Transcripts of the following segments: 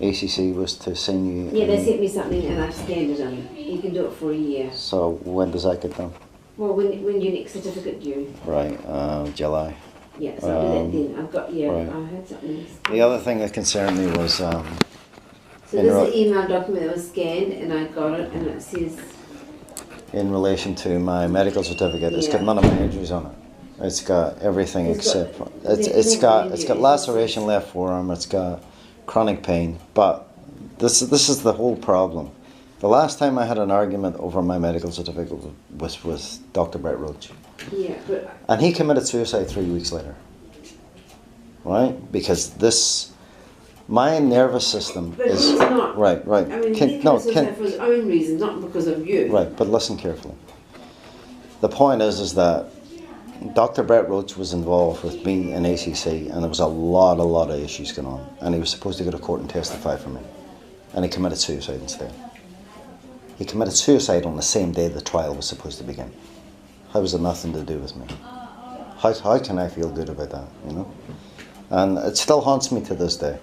ACC was to send you... Yeah, they sent me something and I've scanned it in. You can do it for a year. So when does that get done? Well, when your next certificate due? Right, July. Yeah, so I'll do that then. I've got, yeah, right. I had something. The other thing that concerned me was... so this is an email document that was scanned and I got it and it says... In relation to my medical certificate, it's got none of my injuries on it. It's got everything except... It's got laceration left forearm, it's got chronic pain, but this is the whole problem. The last time I had an argument over my medical certificate was with Dr. Brett Roach. Yeah, but... And he committed suicide 3 weeks later. Right? Because my nervous system but is... he's not. Right. I mean, he committed suicide for his own reasons, not because of you. Right, but listen carefully. The point is that Dr. Brett Roach was involved with me in ACC, and there was a lot of issues going on. And he was supposed to go to court and testify for me. And he committed suicide instead. He committed suicide on the same day the trial was supposed to begin. How was it nothing to do with me? How can I feel good about that, you know? And it still haunts me to this day.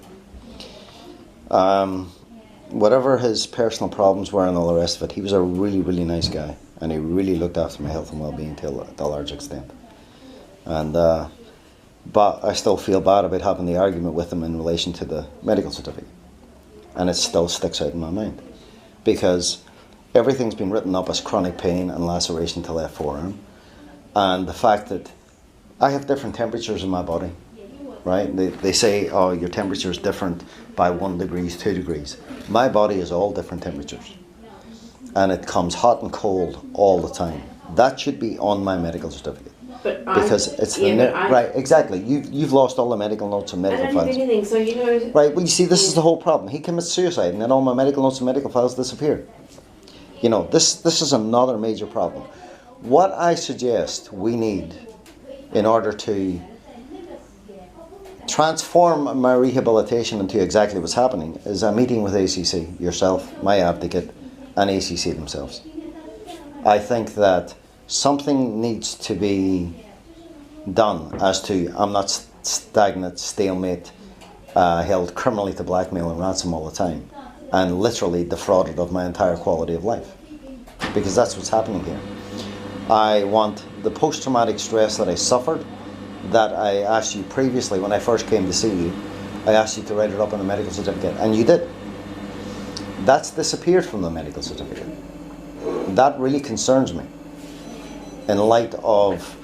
Whatever his personal problems were and all the rest of it, he was a really nice guy. And he really looked after my health and well-being to a large extent. And but I still feel bad about having the argument with him in relation to the medical certificate. And it still sticks out in my mind. Because everything's been written up as chronic pain and laceration to left forearm. And the fact that I have different temperatures in my body, right? They say, oh, your temperature is different by 1 degree, 2 degrees. My body is all different temperatures. And it comes hot and cold all the time. That should be on my medical certificate. But because it's right, exactly. You've lost all the medical notes and medical files. I don't have anything, so you know... Right, well you see, this is the whole problem. He commits suicide and then all my medical notes and medical files disappear. You know, this is another major problem. What I suggest we need in order to transform my rehabilitation into exactly what's happening is a meeting with ACC, yourself, my advocate, and ACC themselves. I think that something needs to be done as to I'm not stagnant, stalemate, held criminally to blackmail and ransom all the time, and literally defrauded of my entire quality of life. Because that's what's happening here. I want the post-traumatic stress that I suffered, that I asked you previously when I first came to see you, I asked you to write it up on a medical certificate, and you did. That's disappeared from the medical certificate. That really concerns me. In light of,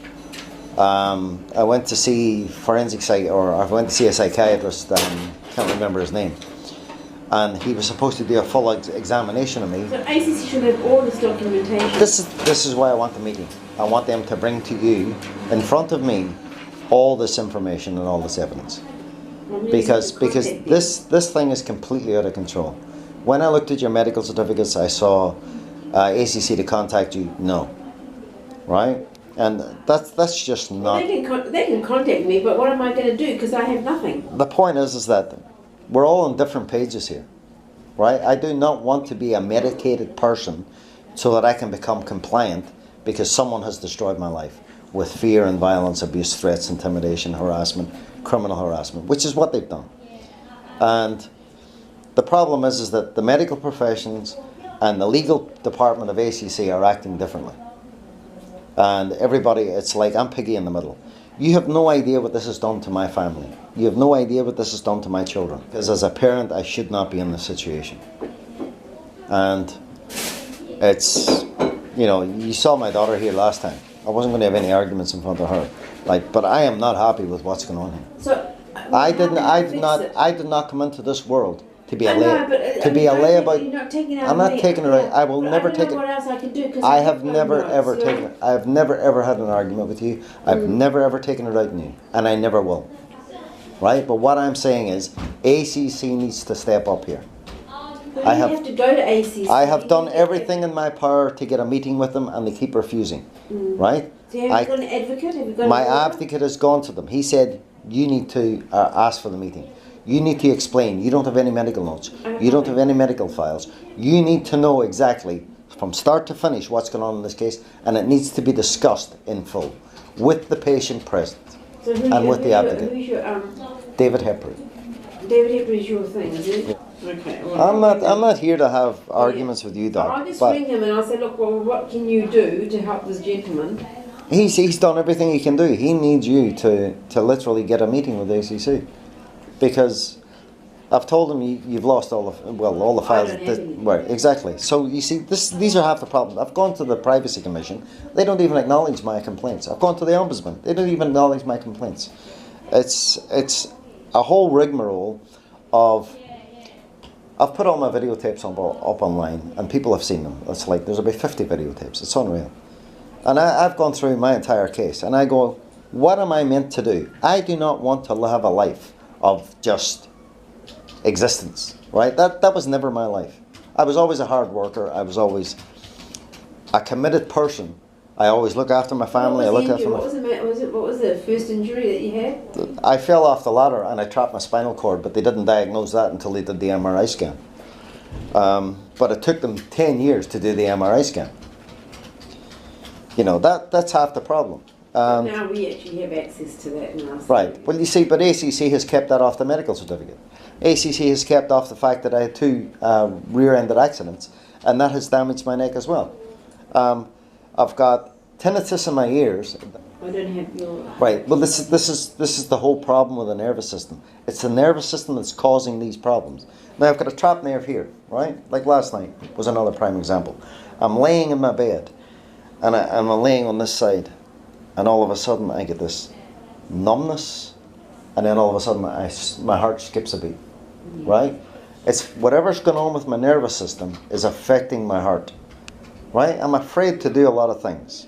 I went to see I went to see a psychiatrist, can't remember his name, and he was supposed to do a full examination of me. So ACC should have all this documentation. This is why I want the meeting. I want them to bring to you, in front of me, all this information and all this evidence. Because this thing is completely out of control. When I looked at your medical certificates, I saw ACC to contact you. No, right? And that's just not. Well, they can contact me, but what am I going to do? Because I have nothing. The point is that we're all on different pages here, right? I do not want to be a medicated person so that I can become compliant because someone has destroyed my life with fear and violence, abuse, threats, intimidation, harassment, criminal harassment, which is what they've done. And the problem is that the medical professions and the legal department of ACC are acting differently. And everybody, it's like I'm piggy in the middle. You have no idea what this has done to my family. You have no idea what this has done to my children. Because as a parent, I should not be in this situation. And it's, you know, you saw my daughter here last time. I wasn't going to have any arguments in front of her. But I am not happy with what's going on here. So I did not come into this world to be a lay about. You're not taking it out I'm not taking it out. I will never take it. What else I can do? I have never ever taken it. I have never ever had an argument with you. I've never ever taken it out on you, and I never will. Right? But what I'm saying is, ACC needs to step up here. I have to go to ACC. I have done everything in my power to get a meeting with them, and they keep refusing. Right? So have you got an advocate? Have you got my advocate has gone to them. He said, you need to ask for the meeting. You need to explain. You don't have any medical notes. You don't have any medical files. You need to know exactly, from start to finish, what's going on in this case, and it needs to be discussed in full with the patient present and with the advocate. Who's your, David Hepburn. David Hickory's your thing, is it? Yeah. Okay. Well, I'm not here to have arguments with you, Doc. I'll just ring him and I'll say, look, well, what can you do to help this gentleman? He's done everything he can do. He needs you to literally get a meeting with ACC, because I've told him you've lost all the files. Right, exactly. So you see, these are half the problem. I've gone to the Privacy Commission. They don't even acknowledge my complaints. I've gone to the Ombudsman. They don't even acknowledge my complaints. It's a whole rigmarole of. I've put all my videotapes up online, and people have seen them. It's like there's about 50 videotapes. It's unreal. And I've gone through my entire case, and I go, what am I meant to do? I do not want to have a life of just existence, right? That was never my life. I was always a hard worker. I was always a committed person. I always look after my family. What was the first injury that you had? I fell off the ladder and I trapped my spinal cord, but they didn't diagnose that until they did the MRI scan. But it took them 10 years to do the MRI scan. You know, that's half the problem. Now we actually have access to that now. Right. Well, you see, but ACC has kept that off the medical certificate. ACC has kept off the fact that I had 2 rear-ended accidents, and that has damaged my neck as well. I've got tinnitus in my ears. I don't have your... Right. Well, this is the whole problem with the nervous system. It's the nervous system that's causing these problems. Now, I've got a trapped nerve here, right? Like last night was another prime example. I'm laying in my bed, and I'm laying on this side, and all of a sudden I get this numbness, and then all of a sudden my heart skips a beat, right? It's whatever's going on with my nervous system is affecting my heart, right? I'm afraid to do a lot of things.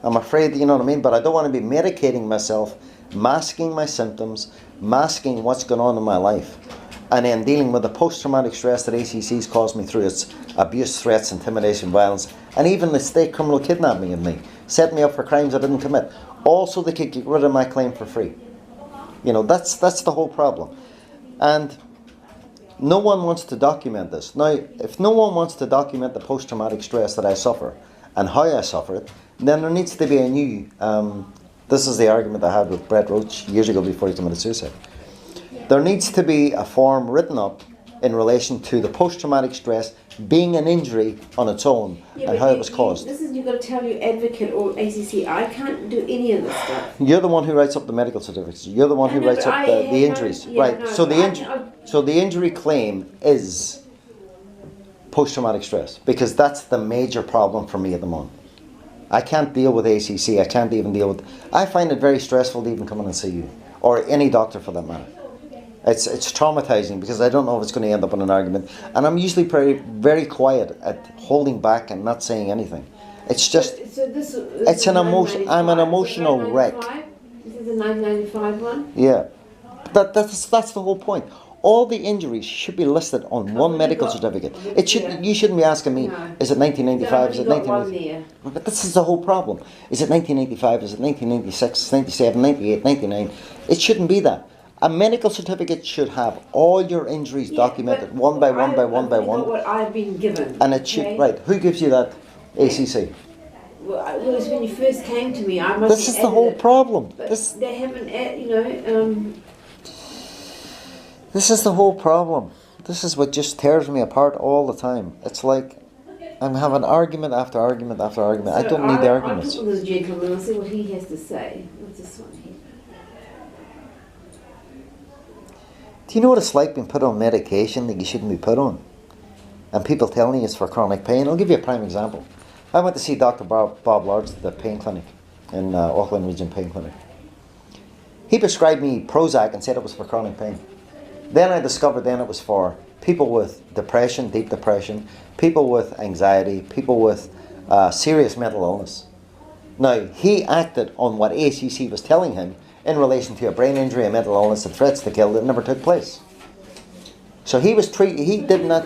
I'm afraid, you know what I mean? But I don't want to be medicating myself, masking my symptoms, masking what's going on in my life, and then dealing with the post-traumatic stress that ACC's caused me through its abuse, threats, intimidation, violence, and even the state criminal kidnapping of me, set me up for crimes I didn't commit. Also, they could get rid of my claim for free. You know, that's the whole problem. And no one wants to document this. Now, if no one wants to document the post-traumatic stress that I suffer and how I suffer it, then there needs to be a new, this is the argument I had with Brett Roach years ago before he committed suicide. There needs to be a form written up in relation to the post-traumatic stress being an injury on its own and how it was caused. You've got to tell your advocate or ACC, I can't do any of this stuff. You're the one who writes up the medical certificates. You're the one who writes up the injuries. Right. So the injury claim is post-traumatic stress, because that's the major problem for me at the moment. I can't deal with ACC. I can't even deal with... I find it very stressful to even come in and see you, or any doctor for that matter. It's traumatizing because I don't know if it's going to end up in an argument, and I'm usually very quiet at holding back and not saying anything. It's just it's an emotion. I'm an emotional wreck. This is the 1995 one. Yeah, that's the whole point. All the injuries should be listed on one medical certificate. It should. You shouldn't be asking me, is it 1995? Is it 1995? But this is the whole problem. Is it 1985? Is it 1996? 97? 98? 99? It shouldn't be that. A medical certificate should have all your injuries documented one by one by one by one. What I've been given. And it should, right, who gives you that? ACC. Well, it was when you first came to me. I must This is the whole problem. They haven't, you know... This is the whole problem. This is what just tears me apart all the time. It's like I'm having argument after argument after argument. So I don't need the arguments. I'll talk with this gentleman and see what he has to say. What's this one here? Do you know what it's like being put on medication that you shouldn't be put on? And people telling you it's for chronic pain? I'll give you a prime example. I went to see Dr. Bob Lords at the pain clinic in Auckland Region Pain Clinic. He prescribed me Prozac and said it was for chronic pain. Then I discovered it was for people with depression, deep depression, people with anxiety, people with serious mental illness. Now, he acted on what ACC was telling him in relation to a brain injury, a mental illness, and threats to kill that never took place. So he was treated, he did not...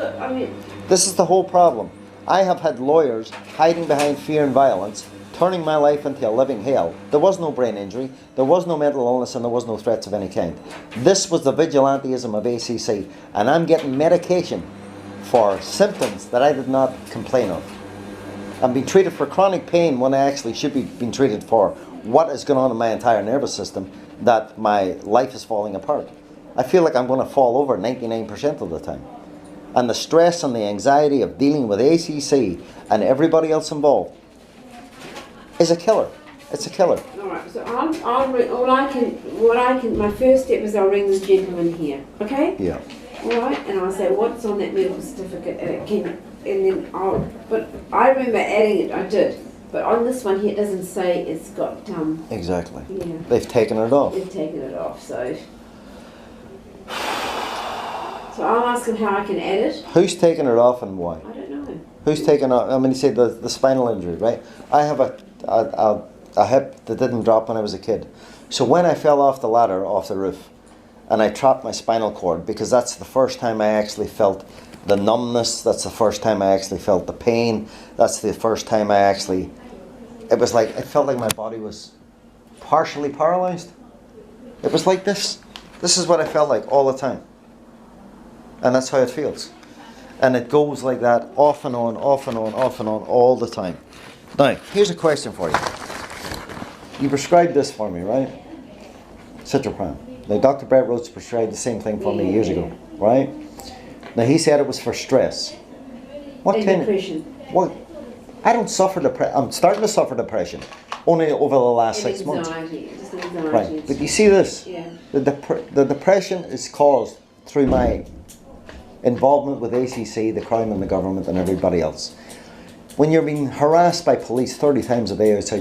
This is the whole problem. I have had lawyers hiding behind fear and violence, turning my life into a living hell. There was no brain injury, there was no mental illness, and there was no threats of any kind. This was the vigilantism of ACC, and I'm getting medication for symptoms that I did not complain of. I'm being treated for chronic pain when I actually should be being treated for what is going on in my entire nervous system, that my life is falling apart. I feel like I'm going to fall over 99% of the time. And the stress and the anxiety of dealing with ACC and everybody else involved is a killer. It's a killer. All right. So I'll ring. My first step is I'll ring this gentleman here. Okay. Yeah. All right. And I'll say what's on that medical certificate, and then But I remember adding it. I did. But on this one here, it doesn't say it's got. Exactly. Yeah. They've taken it off. They've taken it off. So I'll ask him how I can add it. Who's taken it off and why? I don't know. Who's taken off? I mean, you say the spinal injury, right? I have a hip that didn't drop when I was a kid. So when I fell off the ladder, off the roof, and I trapped my spinal cord, because that's the first time I actually felt the numbness, that's the first time I actually felt the pain, that's the first time I actually, it felt like my body was partially paralyzed. It was like this. This is what I felt like all the time. And that's how it feels. And it goes like that, off and on, off and on, off and on, all the time. Now, here's a question for you. You prescribed this for me, right? Citropram. Now, Dr. Brett Rhodes prescribed the same thing for me years ago, right? Now, he said it was for stress. Depression. What? I don't suffer depression. I'm starting to suffer depression. Only over the last 6 months. Just anxiety. Right. But you see this? Yeah. The depression is caused through my involvement with ACC, the Crown and the government and everybody else. When you're being harassed by police 30 times a day outside